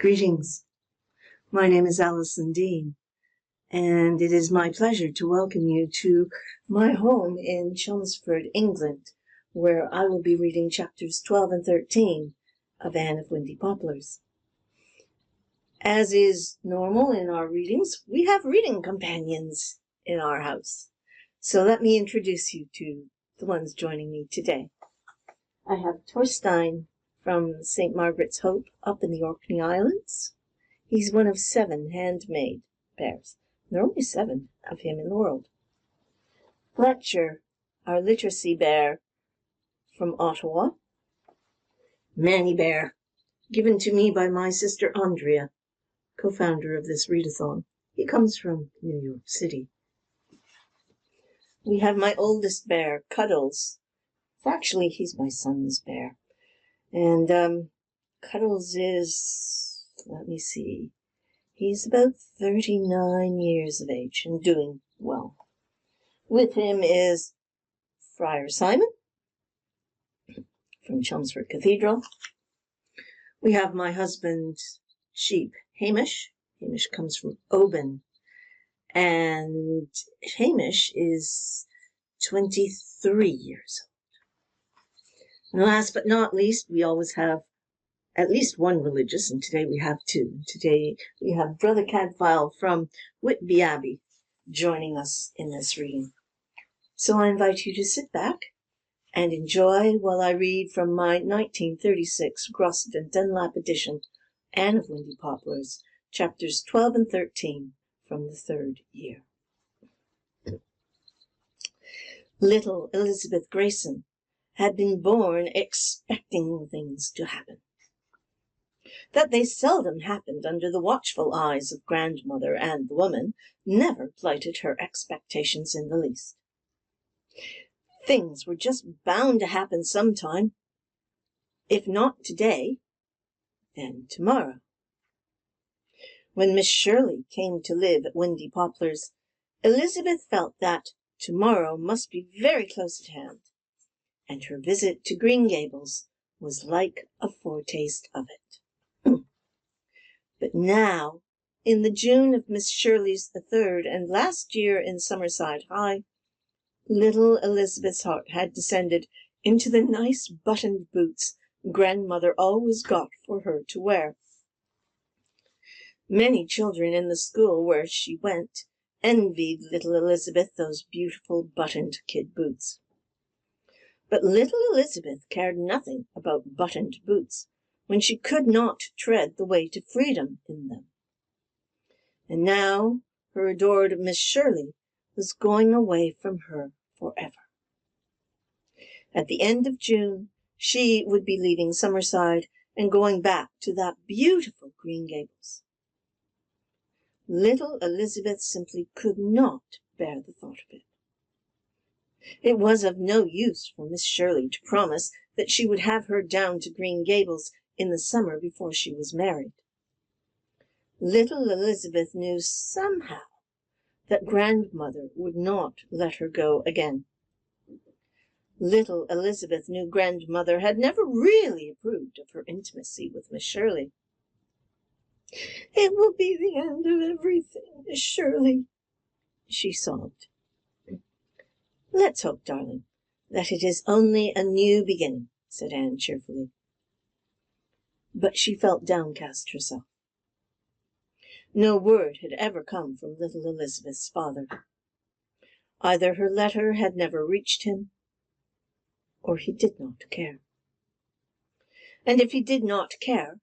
Greetings. My name is Allison Dean, and it is my pleasure to welcome you to my home in Chelmsford, England, where I will be reading chapters 12 and 13 of Anne of Windy Poplars. As is normal in our readings, we have reading companions in our house. So let me introduce you to the ones joining me today. I have Torstein from St. Margaret's Hope up in the Orkney Islands. He's one of 7 handmade bears. There are only 7 of him in the world. Fletcher, our literacy bear from Ottawa. Manny Bear, given to me by my sister Andrea, co-founder of this readathon. He comes from New York City. We have my oldest bear, Cuddles. Actually, he's my son's bear. And Cuddles is, let me see, he's about 39 years of age and doing well. With him is Friar Simon from Chelmsford Cathedral. We have my husband's sheep, Hamish. Hamish comes from Oban. And Hamish is 23 years old. And last but not least, we always have at least one religious, and today we have 2. Today we have Brother Cadfael from Whitby Abbey joining us in this reading. So I invite you to sit back and enjoy while I read from my 1936 Grosset and Dunlap edition, Anne of Windy Poplars, chapters 12 and 13 from the 3rd year. Little Elizabeth Grayson had been born expecting things to happen. That they seldom happened under the watchful eyes of grandmother and the woman never blighted her expectations in the least. Things were just bound to happen sometime. If not today, then tomorrow. When Miss Shirley came to live at Windy Poplars, Elizabeth felt that tomorrow must be very close at hand, and her visit to Green Gables was like a foretaste of it. But now, in the June of Miss Shirley's 3rd and last year in Summerside High, little Elizabeth's heart had descended into the nice buttoned boots grandmother always got for her to wear. Many children in the school where she went envied little Elizabeth those beautiful buttoned kid boots. But little Elizabeth cared nothing about buttoned boots when she could not tread the way to freedom in them. And now her adored Miss Shirley was going away from her forever. At the end of June, she would be leaving Summerside and going back to that beautiful Green Gables. Little Elizabeth simply could not bear the thought of it. It was of no use for Miss Shirley to promise that she would have her down to Green Gables in the summer before she was married. Little Elizabeth knew somehow that grandmother would not let her go again. Little Elizabeth knew grandmother had never really approved of her intimacy with Miss Shirley. "It will be the end of everything, Miss Shirley," she sobbed. "Let's hope, darling, that it is only a new beginning," said Anne cheerfully. But she felt downcast herself. No word had ever come from little Elizabeth's father. Either her letter had never reached him, or he did not care. And if he did not care,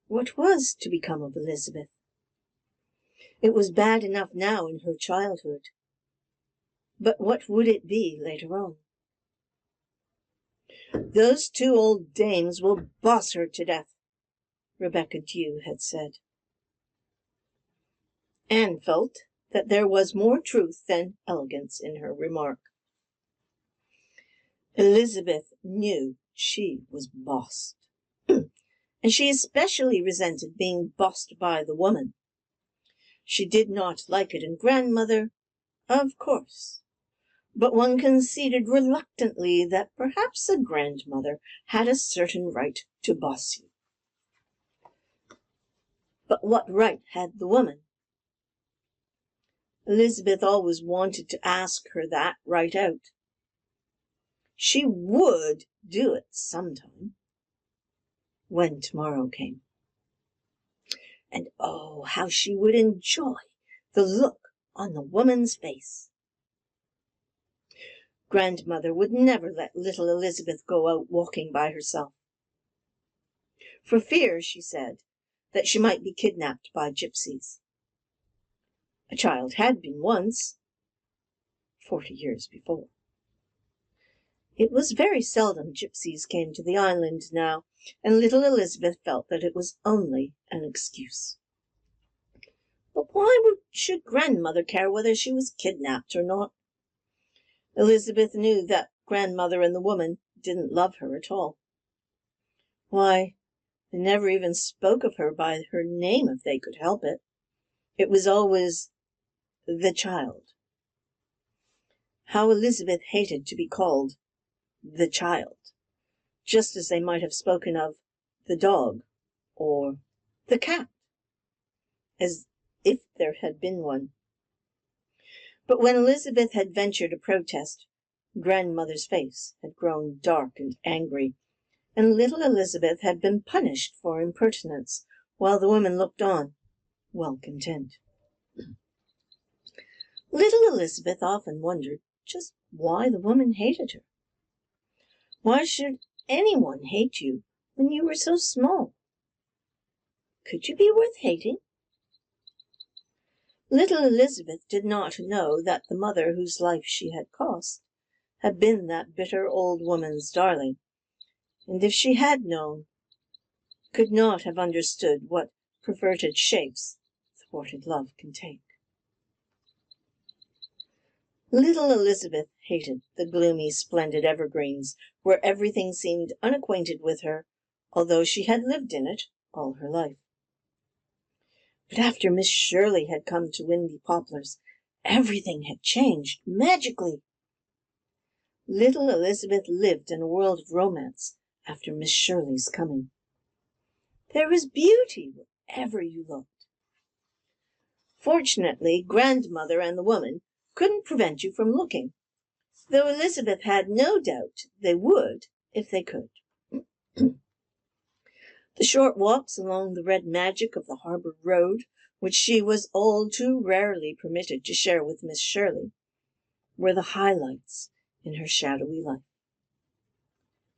what was to become of Elizabeth? It was bad enough now in her childhood, but what would it be later on? "Those 2 old dames will boss her to death," Rebecca Dew had said. Anne felt that there was more truth than elegance in her remark. Elizabeth knew she was bossed, and she especially resented being bossed by the woman. She did not like it in grandmother, of course, but one conceded reluctantly that perhaps a grandmother had a certain right to boss you. But what right had the woman? Elizabeth always wanted to ask her that right out. She would do it sometime, when tomorrow came. And oh, how she would enjoy the look on the woman's face. Grandmother would never let little Elizabeth go out walking by herself, for fear, she said, that she might be kidnapped by gypsies. A child had been once, 40 years before. It was very seldom gypsies came to the island now, and little Elizabeth felt that it was only an excuse. But why should grandmother care whether she was kidnapped or not? Elizabeth knew that grandmother and the woman didn't love her at all. Why, they never even spoke of her by her name if they could help it. It was always the child. How Elizabeth hated to be called the child, just as they might have spoken of the dog or the cat, as if there had been one. But when Elizabeth had ventured a protest, grandmother's face had grown dark and angry, and little Elizabeth had been punished for impertinence, while the woman looked on, well content. Little Elizabeth often wondered just why the woman hated her. Why should anyone hate you when you were so small? Could you be worth hating? Little Elizabeth did not know that the mother whose life she had cost had been that bitter old woman's darling, and if she had known, could not have understood what perverted shapes thwarted love can take. Little Elizabeth hated the gloomy, splendid evergreens, where everything seemed unacquainted with her, although she had lived in it all her life. But after Miss Shirley had come to Windy Poplars, everything had changed magically. Little Elizabeth lived in a world of romance after Miss Shirley's coming. There was beauty wherever you looked. Fortunately, grandmother and the woman couldn't prevent you from looking, though Elizabeth had no doubt they would if they could. The short walks along the red magic of the harbour road, which she was all too rarely permitted to share with Miss Shirley, were the highlights in her shadowy life.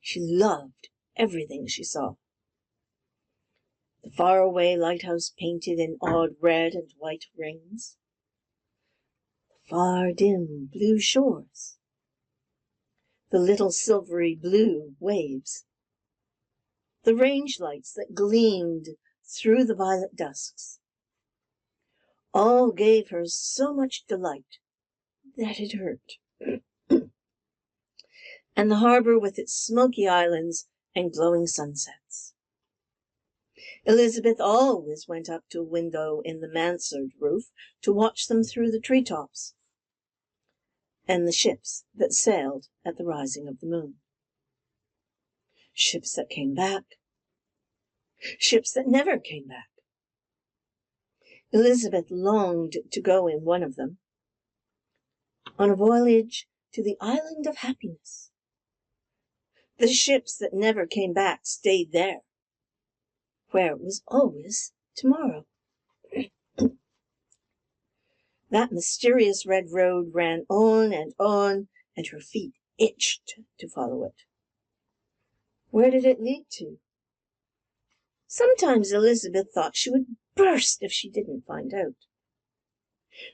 She loved everything she saw. The faraway lighthouse painted in odd red and white rings, the far dim blue shores, the little silvery blue waves, the range lights that gleamed through the violet dusks, all gave her so much delight that it hurt. And the harbour with its smoky islands and glowing sunsets. Elizabeth always went up to a window in the mansard roof to watch them through the treetops, and the ships that sailed at the rising of the moon. Ships that came back, ships that never came back. Elizabeth longed to go in one of them, on a voyage to the island of happiness. The ships that never came back stayed there, where it was always tomorrow. That mysterious red road ran on, and her feet itched to follow it. Where did it lead to? Sometimes Elizabeth thought she would burst if she didn't find out.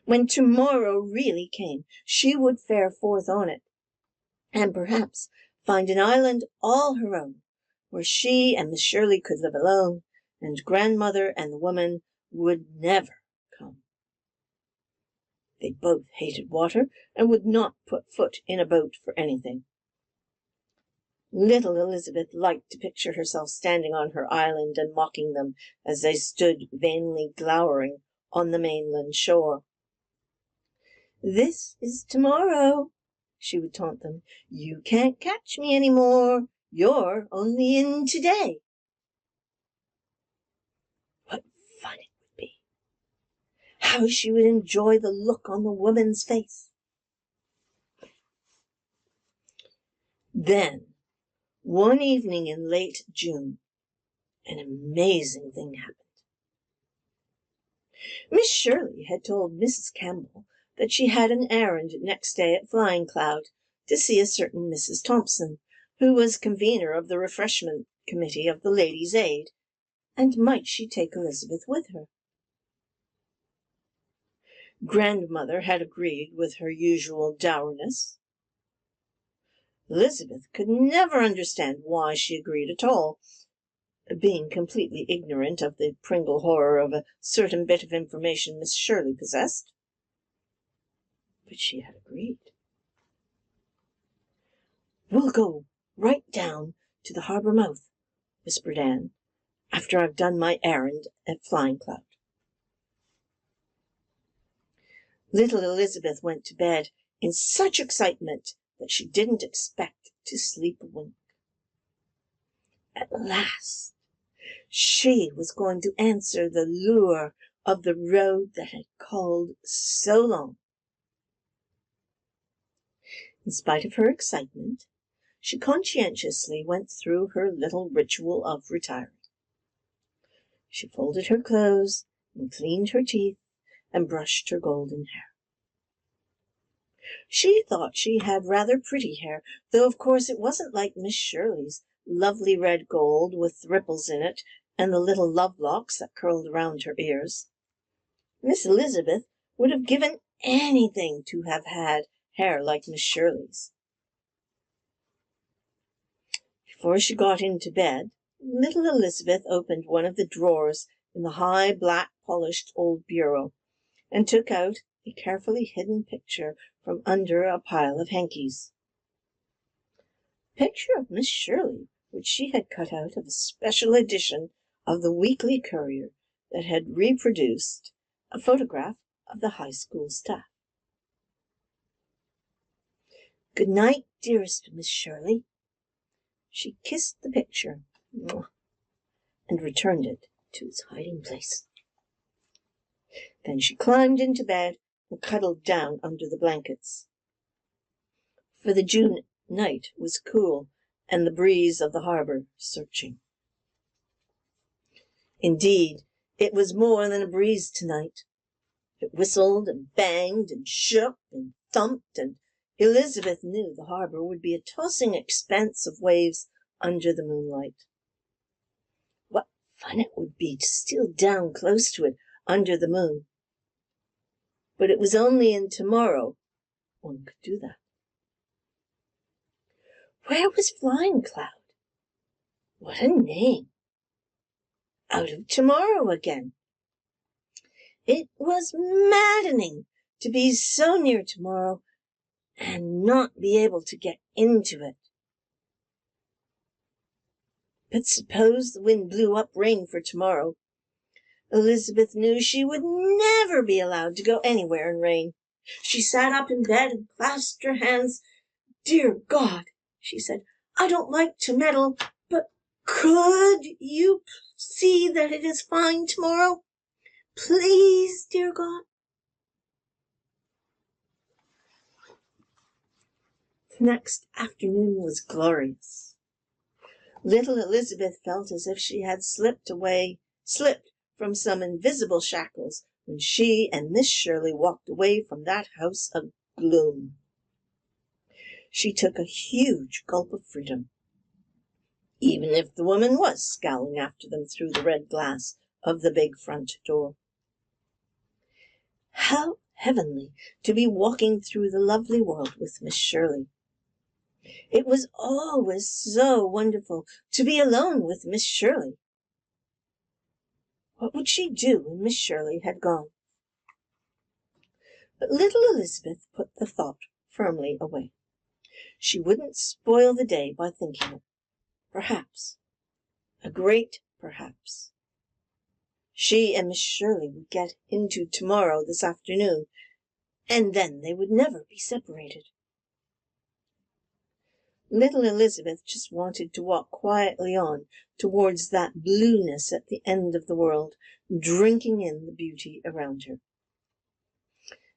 When tomorrow really came, she would fare forth on it, and perhaps find an island all her own, where she and Miss Shirley could live alone, and grandmother and the woman would never come. They both hated water, and would not put foot in a boat for anything. Little Elizabeth liked to picture herself standing on her island and mocking them as they stood vainly glowering on the mainland shore. "This is tomorrow," she would taunt them. "You can't catch me any more. You're only in today." What fun how she would enjoy the look on the woman's face. Then, one evening in late June, an amazing thing happened. Miss Shirley had told Mrs. Campbell that she had an errand next day at Flying Cloud to see a certain Mrs. Thompson, who was convener of the refreshment committee of the Ladies' Aid, and might she take Elizabeth with her? Grandmother had agreed with her usual dourness. Elizabeth could never understand why she agreed at all, being completely ignorant of the Pringle horror of a certain bit of information Miss Shirley possessed. But she had agreed. "We'll go right down to the harbour mouth," whispered Anne, "after I've done my errand at Flying Cloud." Little Elizabeth went to bed in such excitement that she didn't expect to sleep a wink. At last, she was going to answer the lure of the road that had called so long. In spite of her excitement, she conscientiously went through her little ritual of retiring. She folded her clothes and cleaned her teeth and brushed her golden hair. She thought she had rather pretty hair, though of course it wasn't like Miss Shirley's lovely red gold with ripples in it and the little love locks that curled around her ears. Miss Elizabeth would have given anything to have had hair like Miss Shirley's. Before she got into bed, little Elizabeth opened one of the drawers in the high, black, polished old bureau and took out a carefully hidden picture from under a pile of hankies. A picture of Miss Shirley, which she had cut out of a special edition of the Weekly Courier that had reproduced a photograph of the high school staff. "Good night, dearest Miss Shirley." She kissed the picture and returned it to its hiding place. Then she climbed into bed and cuddled down under the blankets. For the June night was cool and the breeze of the harbour searching. Indeed, it was more than a breeze tonight. It whistled and banged and shook and thumped, and Elizabeth knew the harbour would be a tossing expanse of waves under the moonlight. What fun it would be to steal down close to it under the moon. But it was only in tomorrow one could do that. Where was Flying Cloud? What a name! Out of tomorrow again. It was maddening to be so near tomorrow and not be able to get into it. But suppose the wind blew up rain for tomorrow. Elizabeth knew she would never be allowed to go anywhere in rain. She sat up in bed and clasped her hands. "Dear God," she said, "I don't like to meddle, but could you see that it is fine tomorrow? Please, dear God." The next afternoon was glorious. Little Elizabeth felt as if she had slipped from some invisible shackles when she and Miss Shirley walked away from that house of gloom. She took a huge gulp of freedom, even if the woman was scowling after them through the red glass of the big front door. How heavenly to be walking through the lovely world with Miss Shirley. It was always so wonderful to be alone with Miss Shirley. What would she do when Miss Shirley had gone? But little Elizabeth put the thought firmly away. She wouldn't spoil the day by thinking it. Perhaps, a great perhaps, she and Miss Shirley would get into tomorrow this afternoon, and then they would never be separated. Little Elizabeth just wanted to walk quietly on towards that blueness at the end of the world, drinking in the beauty around her.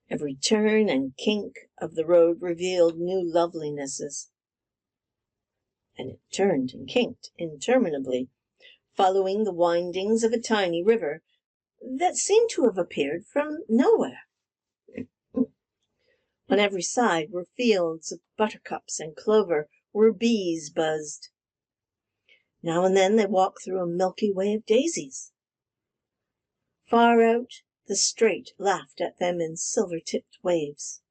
Every turn and kink of the road revealed new lovelinesses, and it turned and kinked interminably, following the windings of a tiny river that seemed to have appeared from nowhere. On every side were fields of buttercups and clover, where bees buzzed. Now and then they walked through a milky way of daisies. Far out, the strait laughed at them in silver-tipped waves.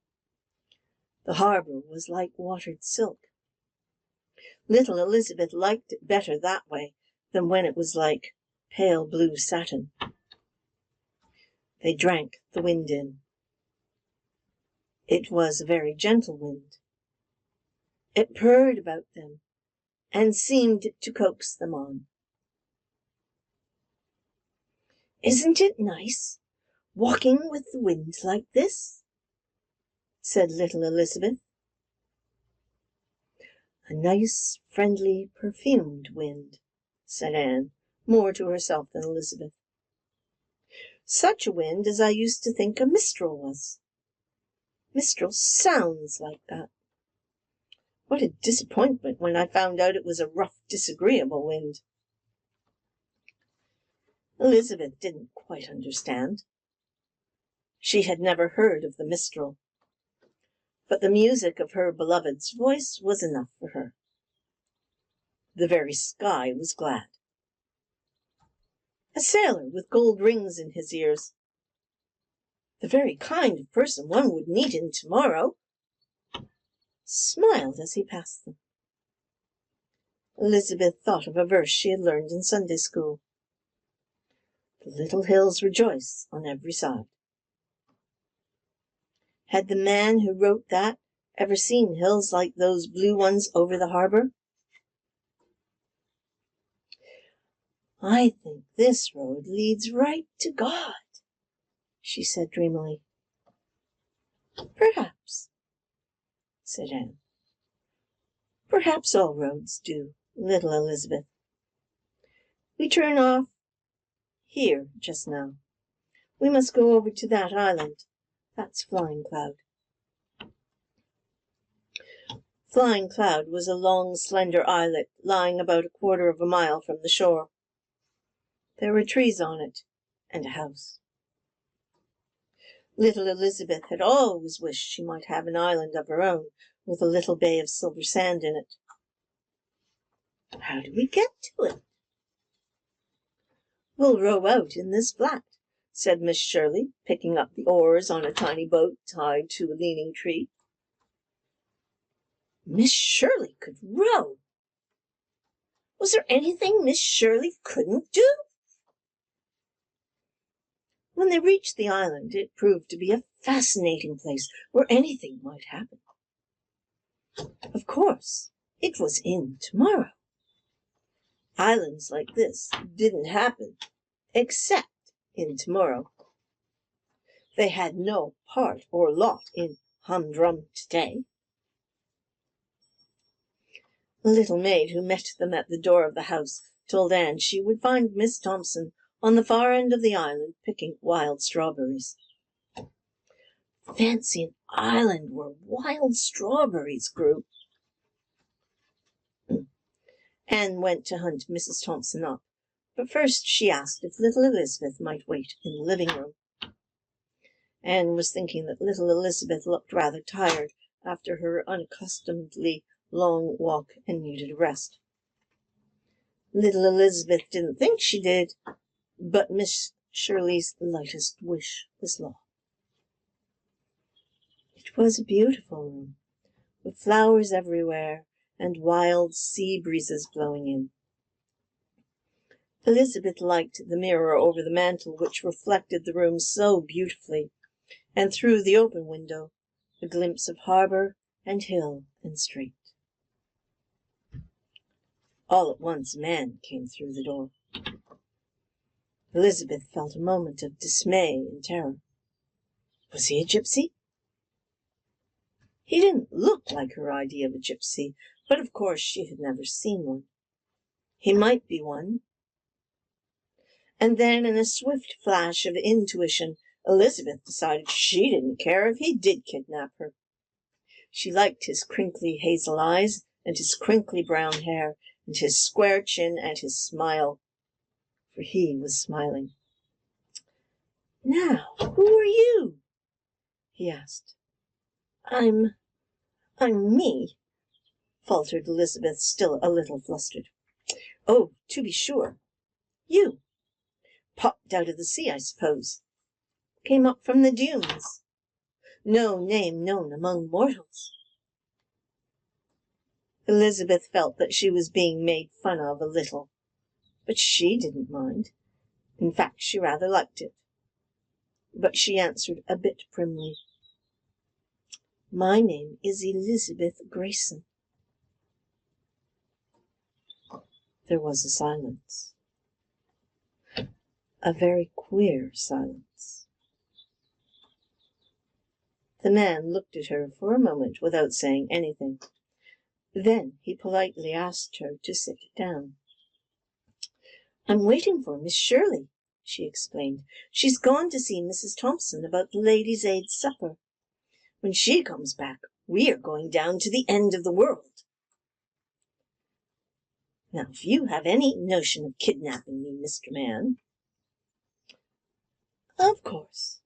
The harbor was like watered silk. Little Elizabeth liked it better that way than when it was like pale blue satin. They drank the wind in. It was a very gentle wind. It purred about them and seemed to coax them on. "Isn't it nice, walking with the wind like this?" said little Elizabeth. "A nice, friendly, perfumed wind," said Anne, more to herself than Elizabeth. "Such a wind as I used to think a mistral was. Mistral sounds like that. What a disappointment when I found out it was a rough, disagreeable wind." Elizabeth didn't quite understand. She had never heard of the mistral, but the music of her beloved's voice was enough for her. The very sky was glad. A sailor with gold rings in his ears, the very kind of person one would meet in tomorrow, smiled as he passed them. Elizabeth thought of a verse she had learned in Sunday school. The little hills rejoice on every side. Had the man who wrote that ever seen hills like those blue ones over the harbor? "I think this road leads right to God," she said dreamily. "Perhaps," said Anne. "Perhaps all roads do, little Elizabeth. We turn off here just now. We must go over to that island. That's Flying Cloud." Flying Cloud was a long, slender islet lying about a quarter of a mile from the shore. There were trees on it, and a house. Little Elizabeth had always wished she might have an island of her own, with a little bay of silver sand in it. "How do we get to it?" "We'll row out in this flat," said Miss Shirley, picking up the oars on a tiny boat tied to a leaning tree. Miss Shirley could row! Was there anything Miss Shirley couldn't do? When they reached the island, it proved to be a fascinating place where anything might happen. Of course, it was in tomorrow. Islands like this didn't happen except in tomorrow. They had no part or lot in humdrum today. The little maid who met them at the door of the house told Anne she would find Miss Thompson on the far end of the island picking wild strawberries. Fancy an island where wild strawberries grew! Anne went to hunt Mrs. Thompson up, but first she asked if little Elizabeth might wait in the living room. Anne was thinking that little Elizabeth looked rather tired after her unaccustomedly long walk and needed a rest. Little Elizabeth didn't think she did, but Miss Shirley's lightest wish was law. It was a beautiful room, with flowers everywhere and wild sea breezes blowing in. Elizabeth liked the mirror over the mantel, which reflected the room so beautifully, and through the open window a glimpse of harbor and hill and strait. All at once a man came through the door. Elizabeth felt a moment of dismay and terror. Was he a gypsy? He didn't look like her idea of a gypsy, but of course she had never seen one. He might be one. And then, in a swift flash of intuition, Elizabeth decided she didn't care if he did kidnap her. She liked his crinkly hazel eyes, and his crinkly brown hair, and his square chin, and his smile, for he was smiling. "Now, who are you?" he asked. I'm me," faltered Elizabeth, still a little flustered. "Oh, to be sure. You. Popped out of the sea, I suppose. Came up from the dunes. No name known among mortals." Elizabeth felt that she was being made fun of a little, but she didn't mind. In fact, she rather liked it. But she answered a bit primly, "My name is Elizabeth Grayson." There was a silence. A very queer silence. The man looked at her for a moment without saying anything. Then he politely asked her to sit down. "I'm waiting for Miss Shirley," she explained. "She's gone to see Mrs. Thompson about the Ladies' Aid supper. When she comes back, we are going down to the end of the world. Now, if you have any notion of kidnapping me, Mr. Man—" "Of course.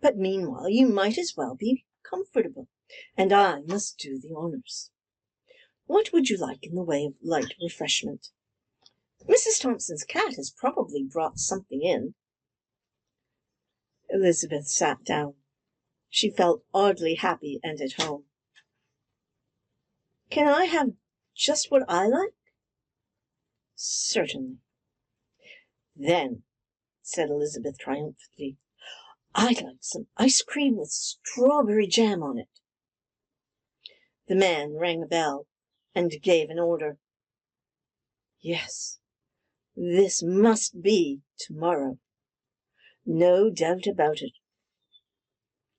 But meanwhile you might as well be comfortable, and I must do the honors. What would you like in the way of light refreshment? Mrs. Thompson's cat has probably brought something in." Elizabeth sat down. She felt oddly happy and at home. "Can I have just what I like?" "Certainly." "Then," said Elizabeth triumphantly, "I'd like some ice cream with strawberry jam on it." The man rang a bell and gave an order. Yes, this must be tomorrow. No doubt about it.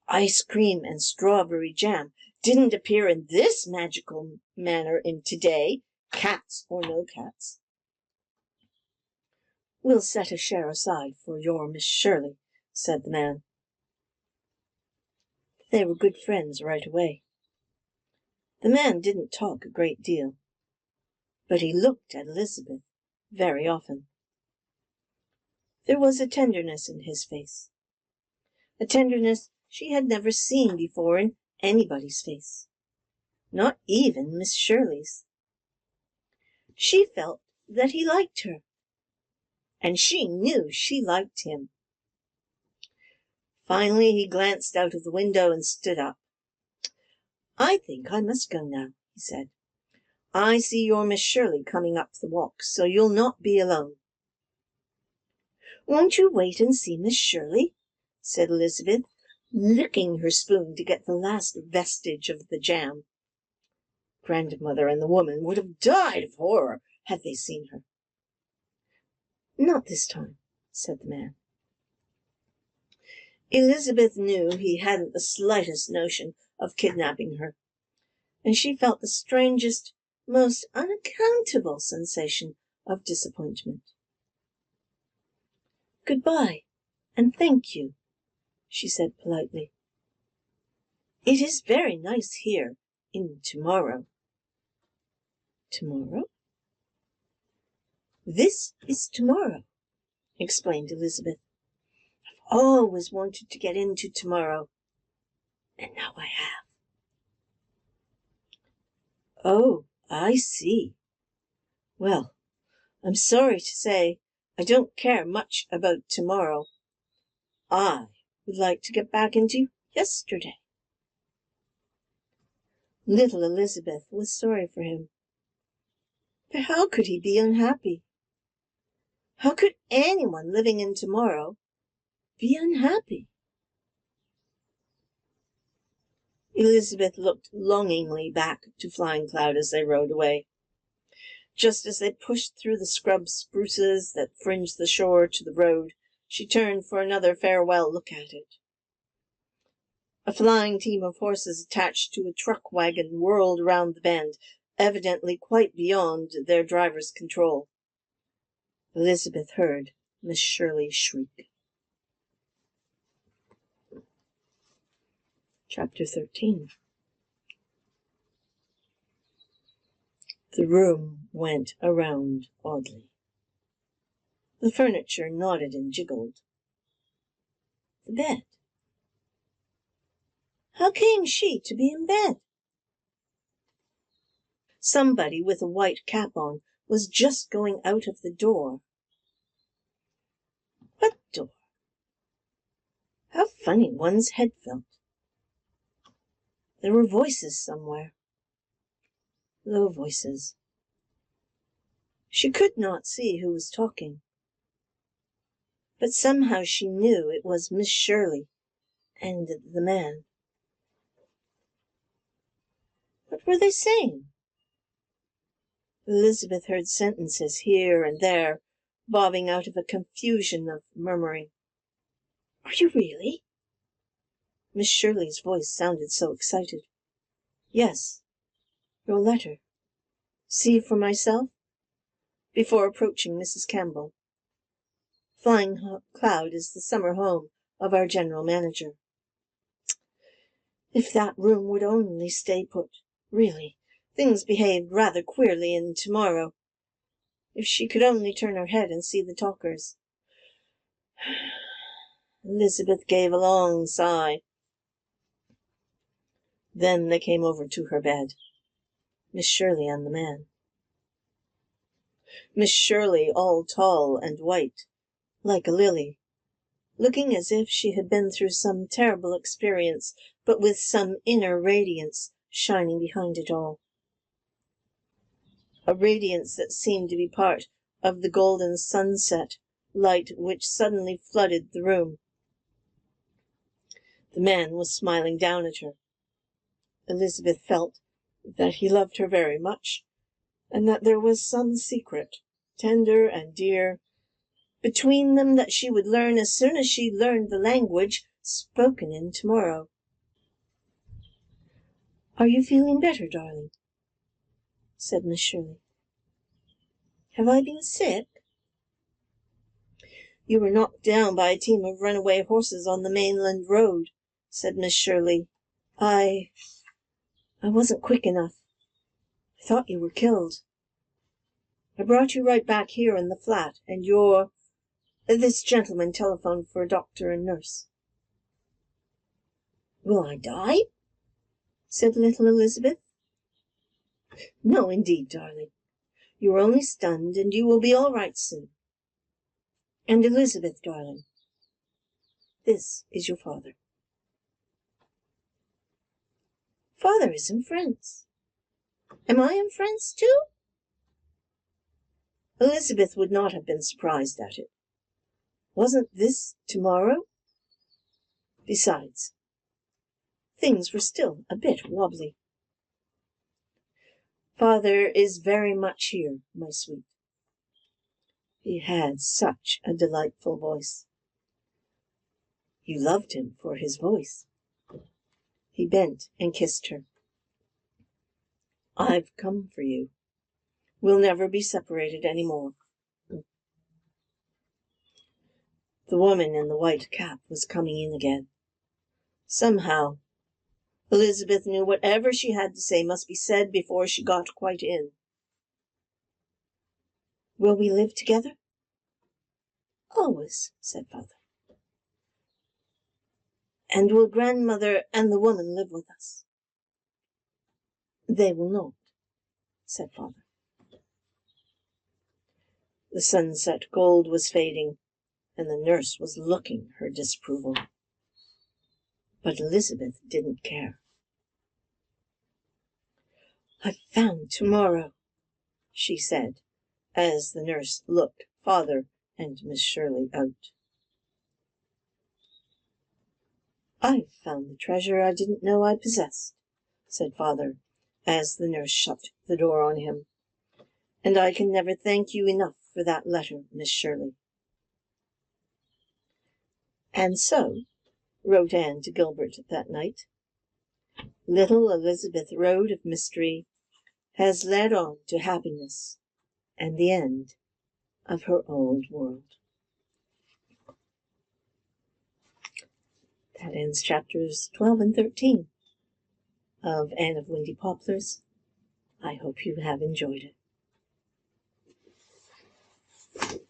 Ice cream and strawberry jam didn't appear in this magical manner in today, cats or no cats. "We'll set a share aside for your Miss Shirley," said the man. They were good friends right away. The man didn't talk a great deal, but he looked at Elizabeth very often. There was a tenderness in his face, a tenderness she had never seen before in anybody's face, not even Miss Shirley's. She felt that he liked her, and she knew she liked him. Finally he glanced out of the window and stood up. "I think I must go now," he said. "I see your Miss Shirley coming up the walk, so you'll not be alone." "Won't you wait and see Miss Shirley?" said Elizabeth, licking her spoon to get the last vestige of the jam. Grandmother and the woman would have died of horror had they seen her. "Not this time," said the man. Elizabeth knew he hadn't the slightest notion of kidnapping her, and she felt the strangest, most unaccountable sensation of disappointment. "Goodbye, and thank you," she said politely. "It is very nice here in tomorrow." "Tomorrow?" "This is tomorrow," explained Elizabeth. "I've always wanted to get into tomorrow, and now I have." "Oh, I see. Well, I'm sorry to say I don't care much about tomorrow. I would like to get back into yesterday." Little Elizabeth was sorry for him. But how could he be unhappy? How could anyone living in tomorrow be unhappy? Elizabeth looked longingly back to Flying Cloud as they rode away. Just as they pushed through the scrub spruces that fringed the shore to the road, she turned for another farewell look at it. A flying team of horses attached to a truck wagon whirled around the bend, evidently quite beyond their driver's control. Elizabeth heard Miss Shirley shriek. Chapter 13. The room went around oddly. The furniture nodded and jiggled. The bed. How came she to be in bed? Somebody with a white cap on was just going out of the door. What door? How funny one's head felt. There were voices somewhere. Low voices. She could not see who was talking. But somehow she knew it was Miss Shirley and the man. What were they saying? Elizabeth heard sentences here and there, bobbing out of a confusion of murmuring. Are you really? Miss Shirley's voice sounded so excited. Yes. Your letter. See for myself? Before approaching Mrs. Campbell. Flying Cloud is the summer home of our general manager. If that room would only stay put. Really, things behaved rather queerly in tomorrow. If she could only turn her head and see the talkers. Elizabeth gave a long sigh. Then they came over to her bed. Miss Shirley and the man. Miss Shirley, all tall and white, like a lily, looking as if she had been through some terrible experience, but with some inner radiance shining behind it all. A radiance that seemed to be part of the golden sunset light which suddenly flooded the room. The man was smiling down at her. Elizabeth felt that he loved her very much, and that there was some secret, tender and dear, between them that she would learn as soon as she learned the language spoken in tomorrow. Are you feeling better, darling? Said Miss Shirley. Have I been sick? You were knocked down by a team of runaway horses on the mainland road, said Miss Shirley. I wasn't quick enough. I thought you were killed. I brought you right back here in the flat, and this gentleman telephoned for a doctor and nurse. Will I die? Said little Elizabeth. No, indeed, darling. You are only stunned, and you will be all right soon. And Elizabeth, darling, this is your father. Father is in France. Am I in France too? Elizabeth would not have been surprised at it. Wasn't this tomorrow? Besides, things were still a bit wobbly. Father is very much here, my sweet. He had such a delightful voice. You loved him for his voice. He bent and kissed her. I've come for you. We'll never be separated any more. The woman in the white cap was coming in again. Somehow, Elizabeth knew whatever she had to say must be said before she got quite in. Will we live together? Always, said Father. And will grandmother and the woman live with us? They will not, said Father. The sunset gold was fading, and the nurse was looking her disapproval. But Elizabeth didn't care. I've found tomorrow, she said, as the nurse looked Father and Miss Shirley out. I've found the treasure I didn't know I possessed, said Father, as the nurse shut the door on him. And I can never thank you enough for that letter, Miss Shirley. And so, wrote Anne to Gilbert that night, little Elizabeth Road of mystery has led on to happiness and the end of her old world. That that ends chapters 12 and 13 of Anne of Windy Poplars. I hope you have enjoyed it.